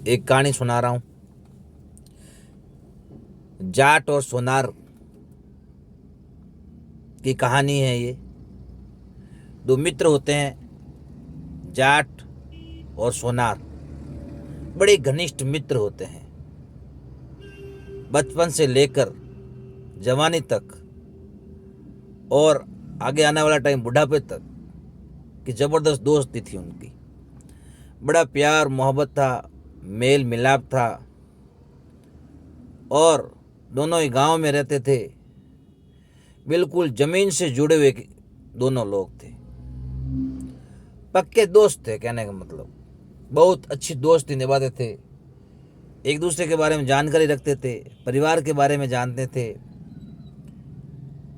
एक कहानी सुना रहा हूं। जाट और सोनार की कहानी है ये। दो मित्र होते हैं, जाट और सोनार। बड़े घनिष्ठ मित्र होते हैं, बचपन से लेकर जवानी तक और आगे आने वाला टाइम बुढ़ापे तक की जबरदस्त दोस्ती थी उनकी। बड़ा प्यार मोहब्बत था, मेल मिलाप था और दोनों ही गांव में रहते थे। बिल्कुल जमीन से जुड़े हुए दोनों लोग थे, पक्के दोस्त थे। कहने का मतलब बहुत अच्छी दोस्ती निभाते थे, एक दूसरे के बारे में जानकारी रखते थे, परिवार के बारे में जानते थे,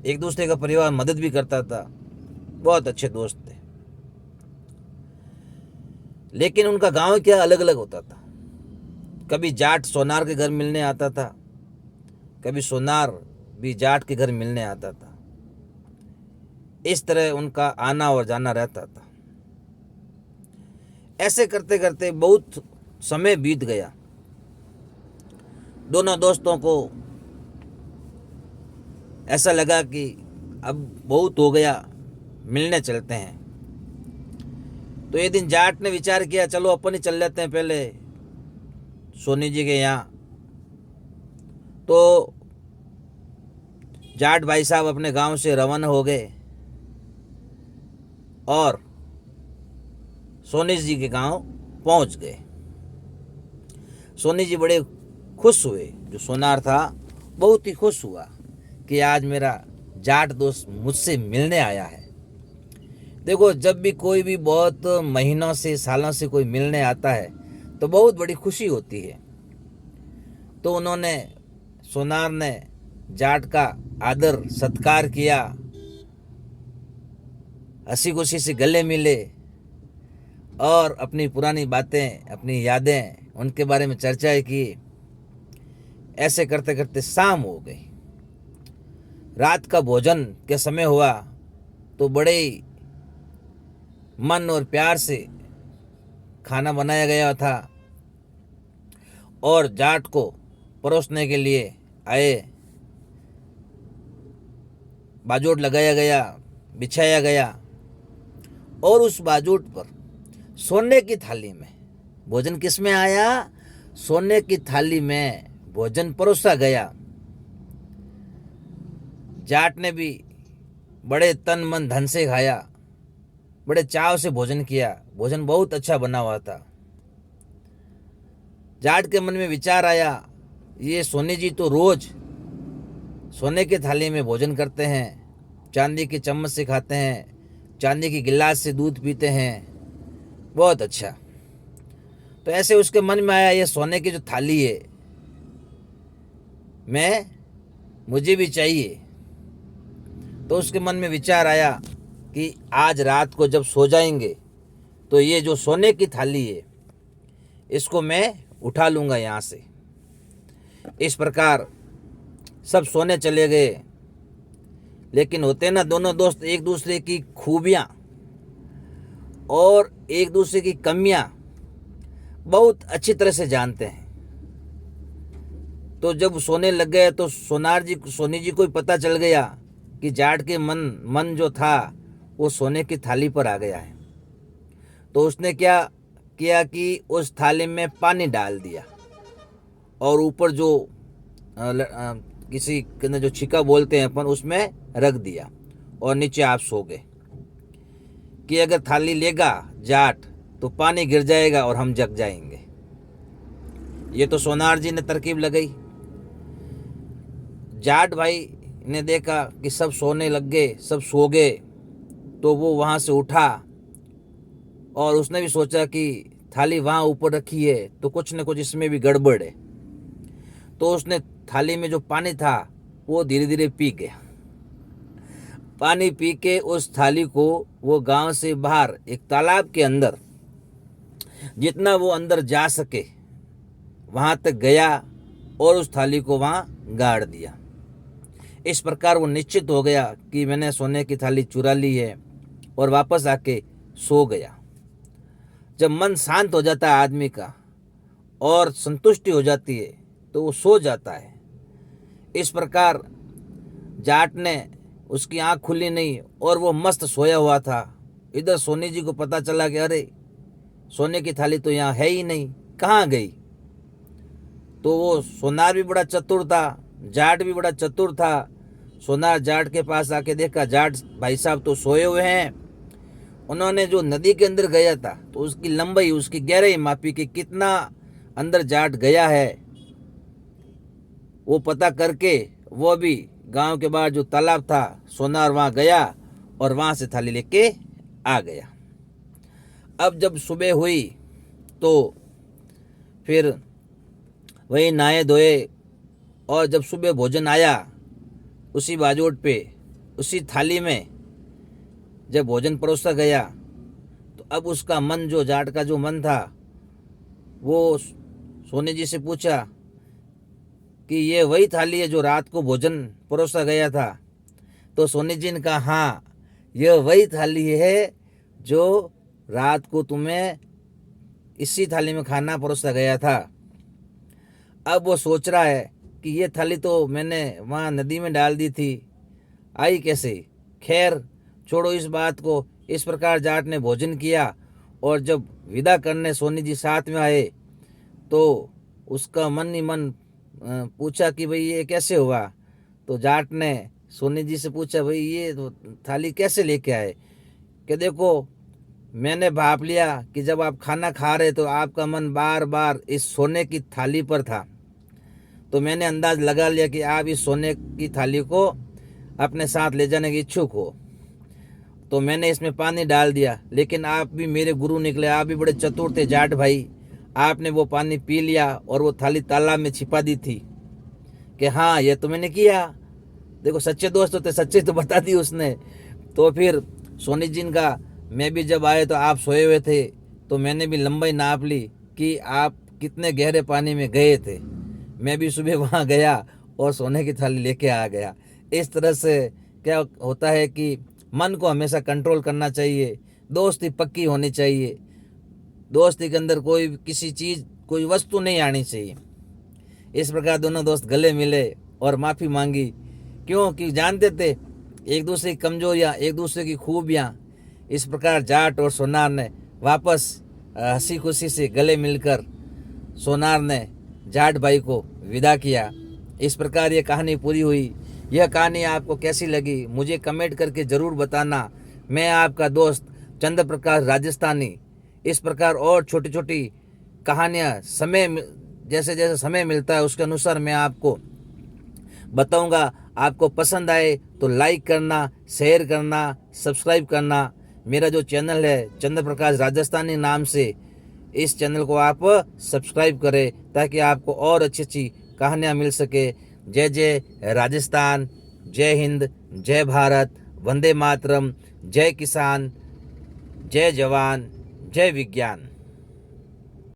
एक दूसरे का परिवार मदद भी करता था। बहुत अच्छे दोस्त थे। लेकिन उनका गांव क्या अलग अलग होता था। कभी जाट सोनार के घर मिलने आता था, कभी सोनार भी जाट के घर मिलने आता था। इस तरह उनका आना और जाना रहता था। ऐसे करते करते बहुत समय बीत गया। दोनों दोस्तों को ऐसा लगा कि अब बहुत हो गया, मिलने चलते हैं। तो एक दिन जाट ने विचार किया, चलो अपन ही चल लेते हैं पहले सोनी जी के यहाँ। तो जाट भाई साहब अपने गांव से रवाना हो गए और सोनी जी के गांव पहुंच गए। सोनी जी बड़े खुश हुए, जो सोनार था बहुत ही खुश हुआ कि आज मेरा जाट दोस्त मुझसे मिलने आया है। देखो, जब भी कोई भी बहुत महीनों से सालों से कोई मिलने आता है तो बहुत बड़ी खुशी होती है। तो उन्होंने, सोनार ने जाट का आदर सत्कार किया, हंसी खुशी से गले मिले और अपनी पुरानी बातें, अपनी यादें, उनके बारे में चर्चाएं की। ऐसे करते करते शाम हो गई। रात का भोजन के समय हुआ तो बड़े मन और प्यार से खाना बनाया गया था और जाट को परोसने के लिए आए। बाजोट लगाया गया, बिछाया गया और उस बाजोट पर सोने की थाली में भोजन किस में आया? सोने की थाली में भोजन परोसा गया। जाट ने भी बड़े तन मन धन से खाया, बड़े चाव से भोजन किया। भोजन बहुत अच्छा बना हुआ था। जाट के मन में विचार आया, ये सोनी जी तो रोज सोने की थाली में भोजन करते हैं, चांदी के चम्मच से खाते हैं, चांदी की गिलास से दूध पीते हैं, बहुत अच्छा। तो ऐसे उसके मन में आया, ये सोने की जो थाली है मुझे भी चाहिए। तो उसके मन में विचार आया कि आज रात को जब सो जाएंगे तो ये जो सोने की थाली है इसको मैं उठा लूँगा यहाँ से। इस प्रकार सब सोने चले गए। लेकिन होते ना दोनों दोस्त एक दूसरे की खूबियाँ और एक दूसरे की कमियाँ बहुत अच्छी तरह से जानते हैं। तो जब सोने लग गए तो सोनी जी को पता चल गया कि जाट के मन जो था वो सोने की थाली पर आ गया है। तो उसने क्या किया कि उस थाली में पानी डाल दिया और ऊपर जो किसी जो छिका बोलते हैं अपन, उसमें रख दिया और नीचे आप सो गए कि अगर थाली लेगा जाट तो पानी गिर जाएगा और हम जग जाएंगे। ये तो सोनार जी ने तरकीब लगाई। जाट भाई ने देखा कि सब सोने लग गए, सब सो गए, तो वो वहाँ से उठा और उसने भी सोचा कि थाली वहाँ ऊपर रखी है तो कुछ न कुछ इसमें भी गड़बड़ है। तो उसने थाली में जो पानी था वो धीरे धीरे पी गया। पानी पी के उस थाली को वो गांव से बाहर एक तालाब के अंदर, जितना वो अंदर जा सके वहाँ तक गया और उस थाली को वहाँ गाड़ दिया। इस प्रकार वो निश्चित हो गया कि मैंने सोने की थाली चुरा ली है और वापस आके सो गया। जब मन शांत हो जाता है आदमी का और संतुष्टि हो जाती है तो वो सो जाता है। इस प्रकार जाट ने, उसकी आंख खुली नहीं और वो मस्त सोया हुआ था। इधर सोनी जी को पता चला कि अरे सोने की थाली तो यहाँ है ही नहीं, कहाँ गई। तो वो सोनार भी बड़ा चतुर था, जाट भी बड़ा चतुर था। सोनार जाट के पास आके देखा जाट भाई साहब तो सोए हुए हैं। उन्होंने जो नदी के अंदर गया था तो उसकी लंबाई, उसकी गहराई मापी कि कितना अंदर जाट गया है। वो पता करके वो भी गांव के बाहर जो तालाब था, सोनार वहाँ गया और वहाँ से थाली लेके आ गया। अब जब सुबह हुई तो फिर वही नहाए धोए, और जब सुबह भोजन आया उसी बाजोट पे, उसी थाली में जब भोजन परोसा गया तो अब उसका मन, जो जाट का जो मन था, वो सोनी जी से पूछा कि ये वही थाली है जो रात को भोजन परोसा गया था। तो सोनी जी ने कहा हाँ, यह वही थाली है जो रात को तुम्हें इसी थाली में खाना परोसा गया था। अब वो सोच रहा है कि ये थाली तो मैंने वहाँ नदी में डाल दी थी, आई कैसे। खैर छोड़ो इस बात को। इस प्रकार जाट ने भोजन किया और जब विदा करने सोनी जी साथ में आए तो उसका मन ही मन पूछा कि भाई ये कैसे हुआ। तो जाट ने सोनी जी से पूछा भाई ये तो थाली कैसे लेके आए। कि देखो मैंने भाप लिया कि जब आप खाना खा रहे तो आपका मन बार बार इस सोने की थाली पर था, तो मैंने अंदाज लगा लिया कि आप इस सोने की थाली को अपने साथ ले जाने के इच्छुक हो, तो मैंने इसमें पानी डाल दिया। लेकिन आप भी मेरे गुरु निकले, आप भी बड़े चतुर थे जाट भाई, आपने वो पानी पी लिया और वो थाली तालाब में छिपा दी थी। कि हाँ ये तो मैंने किया। देखो सच्चे दोस्त होते, सच्चे तो बता दी उसने। तो फिर सोनी जी का, मैं भी जब आए तो आप सोए हुए थे, तो मैंने भी लंबाई नाप ली कि आप कितने गहरे पानी में गए थे। मैं भी सुबह वहाँ गया और सोने की थाली लेके आ गया। इस तरह से क्या होता है कि मन को हमेशा कंट्रोल करना चाहिए, दोस्ती पक्की होनी चाहिए, दोस्ती के अंदर कोई किसी चीज़, कोई वस्तु नहीं आनी चाहिए। इस प्रकार दोनों दोस्त गले मिले और माफ़ी मांगी, क्योंकि जानते थे एक दूसरे की कमजोरियाँ, एक दूसरे की खूबियाँ। इस प्रकार जाट और सोनार ने वापस हंसी खुशी से गले मिलकर सोनार ने जाट भाई को विदा किया। इस प्रकार ये कहानी पूरी हुई। यह कहानी आपको कैसी लगी मुझे कमेंट करके ज़रूर बताना। मैं आपका दोस्त चंद्र प्रकाश राजस्थानी। इस प्रकार और छोटी छोटी कहानियाँ जैसे जैसे समय मिलता है उसके अनुसार मैं आपको बताऊंगा। आपको पसंद आए तो लाइक करना, शेयर करना, सब्सक्राइब करना। मेरा जो चैनल है चंद्र प्रकाश राजस्थानी नाम से, इस चैनल को आप सब्सक्राइब करें ताकि आपको और अच्छी अच्छी कहानियाँ मिल सके। जय जय राजस्थान, जय हिंद, जय भारत, वंदे मातरम, जय किसान, जय जवान, जय विज्ञान।